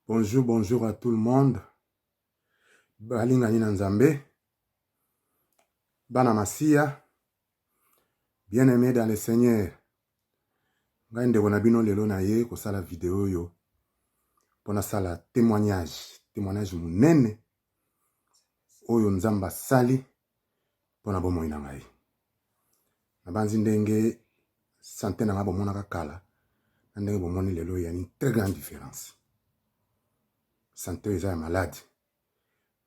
Bonjour, bonjour à tout le monde. Balingani Nzambe, Bana Masia, bien-aimé dans le Seigneur. Ngande bonabino lelo na ye ko sala vidéo yo. Pona sala témoignage munene. Oyo Nzamba sali pona bomo ina ngai. Na banzi ndenge santé na ngabo mona kala. Ndenge bomoni lelo ya une très grande différence. Santé est malade.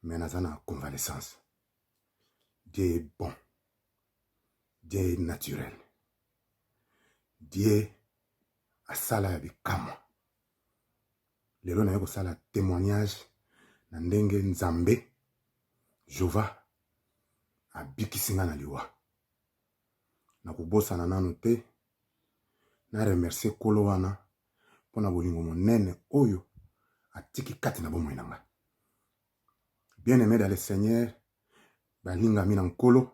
Mais naza na convalescence. Dieu est bon. Dieu est naturel. Dieu asala ya bikamwa. Lelo na yeko sala témoignage na ndenge Nzambe Jova abikisinga na liwa. Na kubosa na nanu te na remercier kolo wana pona bolingo monene oyo atiki kati na bomoi nanga. Bien-aimé dans le Seigneur, balinga mina nkolo.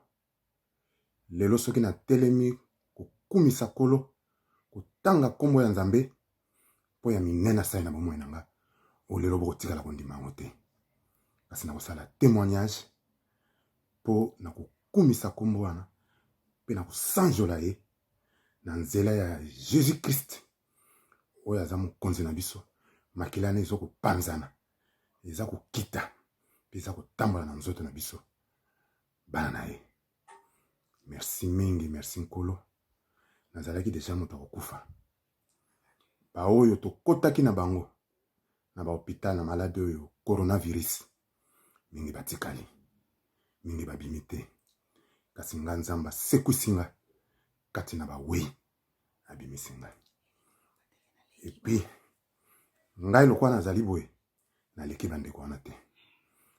Lelo soki na telemi kukumisa kolo kutanga kombo ya Nzambe po ya minena sai na bomoi nanga. O lelo boko tika la kondima ngote. Kasi na kosala témoignage po na kukumisa kombo wana pe na kusanjola ye na nzela ya Jésus Christ oyo aza mokonzi na biso makila na ezo kopanzana eza kokita pe eza kotambola na nzoto na biso bana na ye. Merci mingi, merci nkolo. Nazalaki deja moto akokufa ba oyo tokotaki na bango na ba hôpital na malade oyo coronavirus mingi batikali mingi babimi te kasi nga Nzamba sekwisinga kati na bawei abimisinga. Et puis ngai lokwa nazali boye naleki bandeko wana te.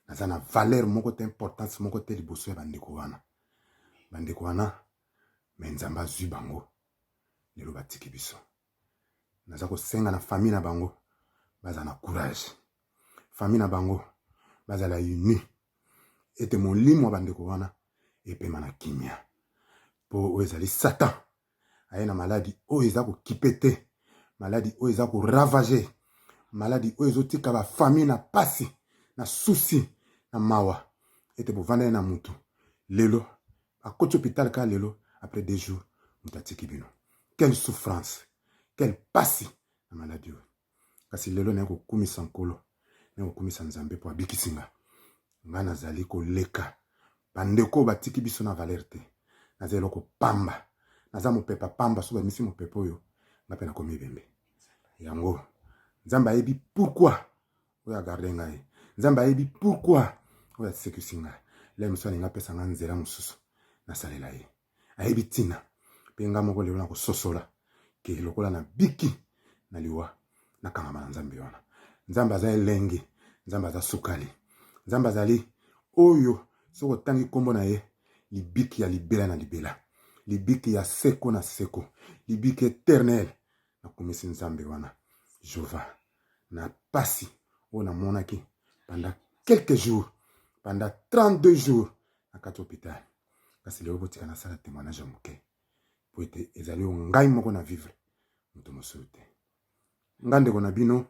Naza na valeur moko te, importance moko te liboso ya bandeko wana. Bandeko wana me Nzamba azwi bango lelo batiki biso. Naza kosenga na famille na bango baza na courage. Famille na bango baza la uni. Ete molimo wa bandeko wana epema na kimia. Po oyo ezali Satan aye na maladi oyo eza kokipe te. Maladi oyo eza koravager. Maladi oyo ezotika ba famille na pasi na susi na mawa. Ete bovanda na mutu lelo akoti hôpital ka lelo après 2 jours mutatiki bino. Quelle souffrance, quelle pasi na maladi oyo. Kasi lelo na kokumisa nkolo na kokumisa Nzambe po abikisinga. Nga nazali koleka bandeko batiki biso na valeur te. Nazali loko pamba. Naza mopepa pamba so bamisi mopepa oyo nga pe na komi bembe. Yango Nzamba ayebi pourquoi oya garder ngai. Nzamba ayebi pourquoi oya sekwisinga. Le muso alinga pesa nga nzela mususu na salela ye. Ayebi tina pe nga moko lelo na kososola ke lokola na biki na liwa na kangama na Nzambe wana. Nzamba aza elenge, Nzamba aza sukali. Nzamba azali oyo soko tangi kombo na ye libiki ya libela na libela. Libiki ya seko na seko. Libiki éternel na komisi Nzambe wana. Jova na pasi o na monaki pendant quelques jours, pendant 32 jours na kati hôpital. Kasi leo botika na sala témoignage moke. Po ete ezali o ngai moko na vivre moto mosusu te. Ngande ko na bino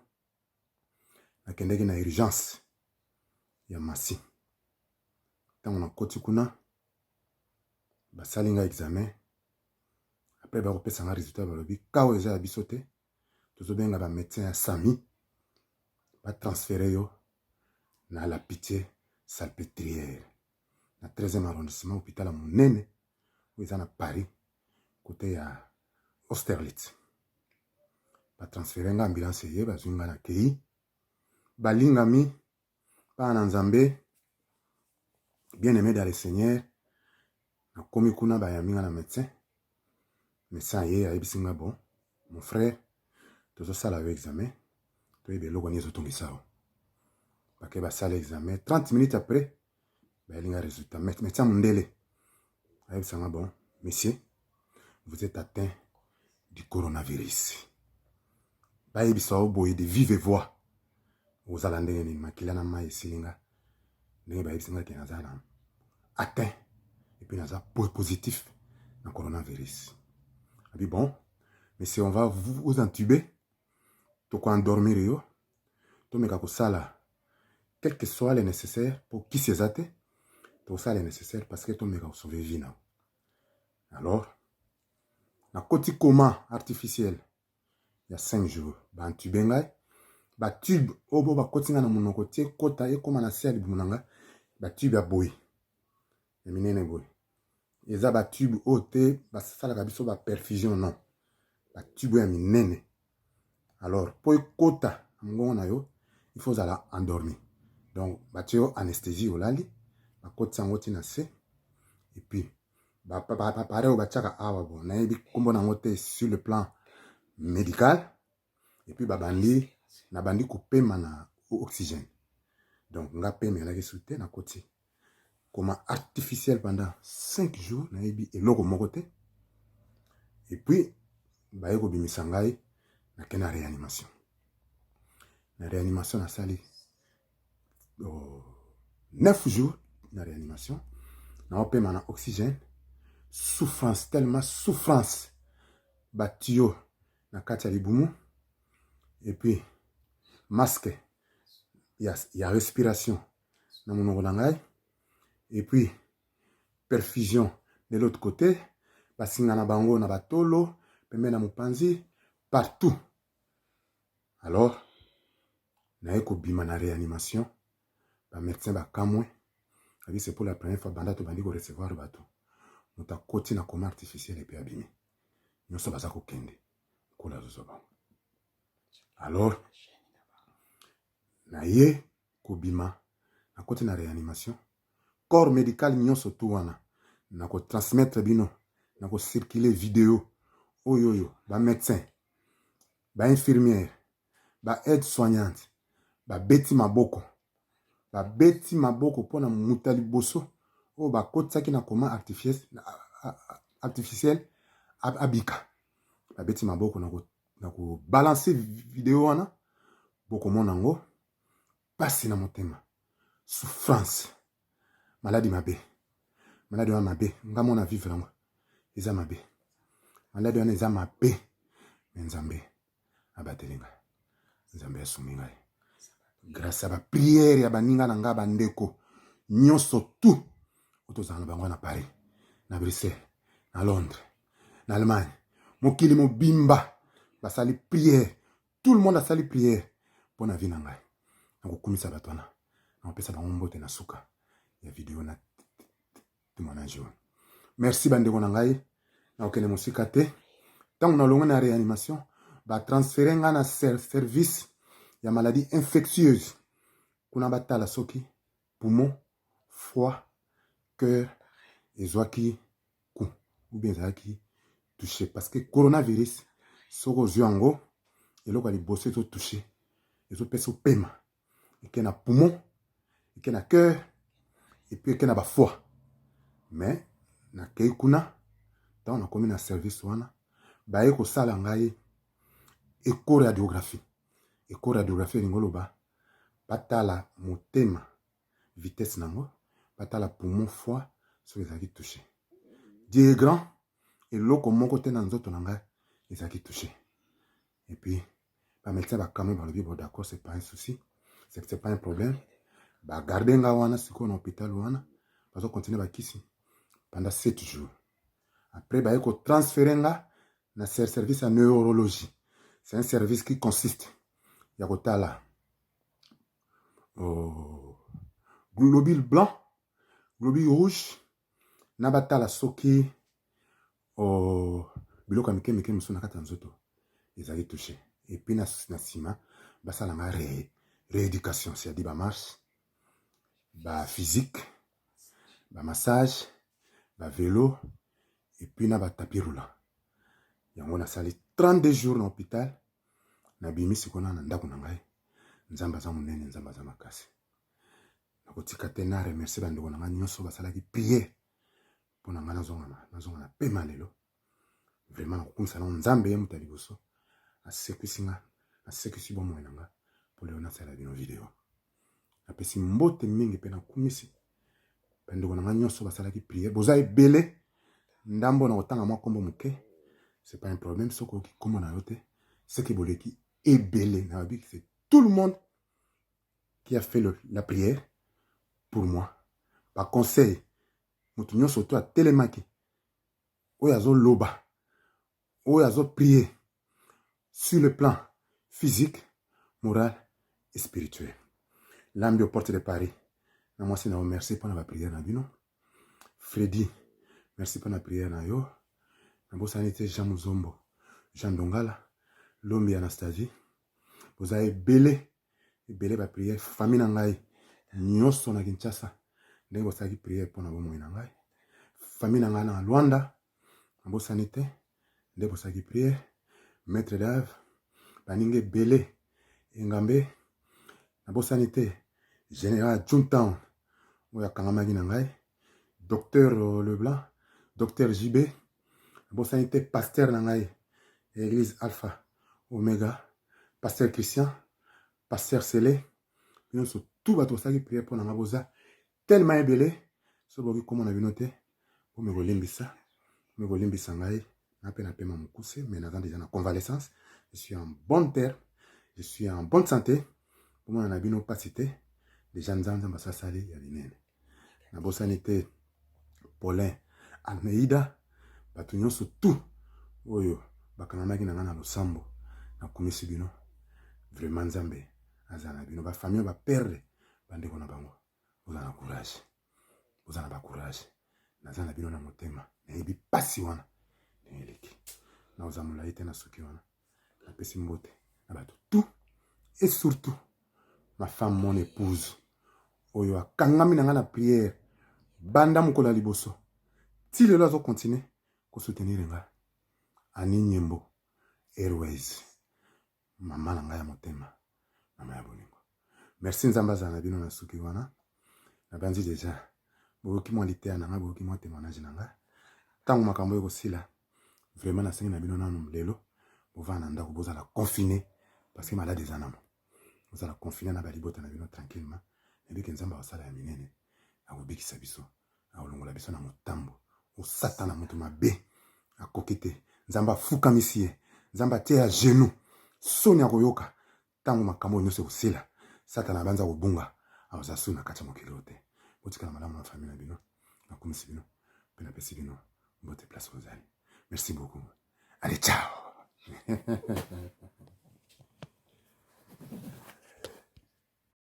nakendeki na urgence ya Masi. Tango na koti kuna basali nga examen. Après ba kopesa nga résultat balobi kawo eza ya biso te. Tozobenga ba médecin ya Sami ba transférer yo na la Pitié Salpêtrière na 13e arrondissement hôpital monene où ils en a Paris côté ya Austerlitz. Ba transférer nga ambulance ye bazunga na kei balingami pa na Nzambe. Bien-aimé dans le Seigneur na komi kuna ba yaminga na médecin ye ayebisinga bon mon frère tozo sala yo examen to yebe loko ni ezotongisa o bake basala examen 30 minutes après balinga résultat médecin mundele ayebisanga bon monsieur vous êtes atteint du coronavirus. Bayebisa o boye de vive voix ozala ndenge ni makila na mai esilinga ndenge bayebisinga ke nazala atteint et puis naza positif na coronavirus. Abi bon, mais si on va vous entuber, to ko endormir yo, tomeka kosala quel que soit le nécessaire pour qui ces athées, tout ça est nécessaire parce que tomeka sauver vie na. Alors, na koti coma artificiel, il y a 5 jours, ba tube ngai, ba tube obo ba koti nga na monoko tie kota e koma na sel bunanga, ba tube ya boy. Ya minene boy. Eza ba tube ote ba sala ka biso ba perfusion non. Ba tube ya minene. Alors, pour kota ngongo na yo, il faut ala endormi. Donc, ba tio anesthésie olali, ba koti sango tina se et puis pareil ba tchaka awa bon, na yebi kombo na ngote sur le plan médical et puis babandi na bandi kupema na oxygène. Donc, nga pema la soute na koti. Comme artificiel pendant 5 jours, na yebi eloko mokote. Et puis, ba yeko bimisangai na kena réanimation. La réanimation na sali 9 jours na réanimation. Na opema na oxygène. Souffrance, tellement souffrance. Batio na kati ya libumu. Et puis, masque. Il y a respiration. Na monoko na ngai. Et puis, perfusion de l'autre côté. Basinga na bango na batolo. Pembe na mopanzi. Partout. Alors, na eko bima na réanimation. Ba médecin ba kamwe. C'est pour la première fois banda to bandi ko recevoir bato. Nous avons côté na coma artificiel et puis abîmé. Nous sommes à Kende. Alors, na ye kobima na côté na réanimation. Corps médical nyon surtout wana. Na ko transmettre bino, na ko circuler vidéo. Oyoyo, ba médecin, ba infirmière, ba aide soignante, ba beti maboko. Ba beti maboko pona mutali boso. Oh, ba koti na coma artificiel abika. Ba beti maboko na ko balancer vidéo wana. Boko monango. Pasi na motema. Souffrance. Maladie mabe. Maladie wana mabe. Nga mona vivre ngo. Eza mabe. Maladie wana eza mabe. Nzambe abatelinga. Nzambe asuminga. Grâce à la prière ya baninga na nga bandeko. Nyonso tout. Otozanga bango na Paris, na Bruxelles, na Londres, na Allemagne. Mokili mobimba basali prière. Tout le monde a sali prière pour na vie na ngai. Na kokumisa bato wana. Na opesa bango mbote na suka. Ya vidéo na témoignage. Merci bandeko na ngai. Na okene mosika te. Tango na longa na réanimation, ba transférer nga na service ya maladie infectieuse. Kuna batala soki poumon, foie, cœur, ezwaki coup ou bien ezaki touché parce que coronavirus soko zwango eloko ali bossé to touché ezo pesa pema et na poumon et na cœur et puis na ba foie mais na kei kuna dans na komi na service wana ba ye ko sala ngai échoradiographie ngoloba batala motema vitesse nango batala poumon foie so ezaki touché. Dieu est grand et loko moko te na nzoto na ngai ezaki touché. Et puis ba médecin ba kamwe ba lobi bon d'accord c'est pas un souci, c'est pas un problème. Ba garder nga wana siko na hôpital wana bazo continuer ba kisi pendant 7 jours. Après ba eko transférer nga na service à neurologie. C'est un service qui consiste ya kotala globule blanc, globule rouge, nabatala soki biloko mike musu na kata nzoto ezali touché. Et puis na sima basala nga rééducation, c'est-à-dire ba marche, ba physique, ba massage, ba vélo et puis na ba tapis roulant. Yango na sali 32 jours na hôpital na bimi sikona na ndako na ngai. Nzamba za munene, nzamba za makasi. Na kotika te na remercier bandeko na nga nyonso basalaki prière pour na nga nazonga na pema lelo. Vraiment na kokumisa na nzambe ye mutali boso asekisinga asekisi bomo na nga pour leo na sala bino video. Apesi mbote mingi pe na kumisi bandeko na nga nyonso basalaki prière. Boza ebele ndambo na kotanga mwa kombo muke. C'est pas un problème soko ki kombo na yote. Ce qui boleki ebele na babi c'est tout le monde qui a fait la prière pour moi. Par conseil, nous surtout à télémaki. Où yazo loba. Où yazo prier sur le plan physique, moral et spirituel. L'âme de porte de Paris. Merci pour la prière. Freddy, merci pour la prière. Nabo sanité Jean Muzombo, Jean Dongala, Lombi Anastasie. Vous avez belé la prière. Famille Nangai, Nyoso na Kinshasa. Vous avez prière pour la Nangai. Famille Nangai na Luanda. Nabo sanité. Vous avez prière. Maître Dave, Baninge belé. Ngambe. Nabo sanité. Général Juntown. Oya Kangamagi Nangai. Docteur Leblanc. Docteur JB. Nabo sanité. Pasteur Nangai. Église Alpha Omega, Pasteur Christian, Pasteur Célé, nous sommes tout bateau ça qui prie pour Nangaboza, tellement belé, ce bogi comme on a vu noté, pour me relimbisa, ngai, n'a pas ma moukouse, mais n'a déjà en convalescence, je suis en bonne terre, je suis en bonne santé, pour moi on a vu nos capacités, les gens dans ma sali, il y a des nègres. La bonne sanité, Paulin, Almeida, batunyo surtout, oyo. Bakanamaki na ngana losambo na komisi bino vraiment nzambe azana bino ba famille ba perdre bande kona bango ozana courage nazana bino na motema na yebi pasi wana eleki na ozamula ite na suki wana na pesi mbote na bato tout et surtout ma femme mon épouse oyo akangami na ngana prière banda mukola liboso ti lelo azo continuer ko soutenir nga Ani Nyembo Airways mama na ngai ya motema mama ya bolingo merci nzamba za na bino na suki wana na banzi deja boki mwa litea na nga boki mwa témoignage na nga tango makambo eko sila vraiment na sengi na bino nanu lelo bova na ndako bozala confiné parce que malade eza namo bozala confiné na balibota na bino tranquillement ebiki nzamba osala ya minene akobikisa biso akolongola biso na motambo osatana moto mabe akokite Nzamba fuka misie, Nzamba tie à genoux, soni akoyoka, tango makambo nyose kusila, satana banza kubunga, awazasu na kacha mokilote. Botika na malamu na famille na bino, na kumisi bino, pena pesi bino, mbote place aux allez. Merci beaucoup. Allez, ciao!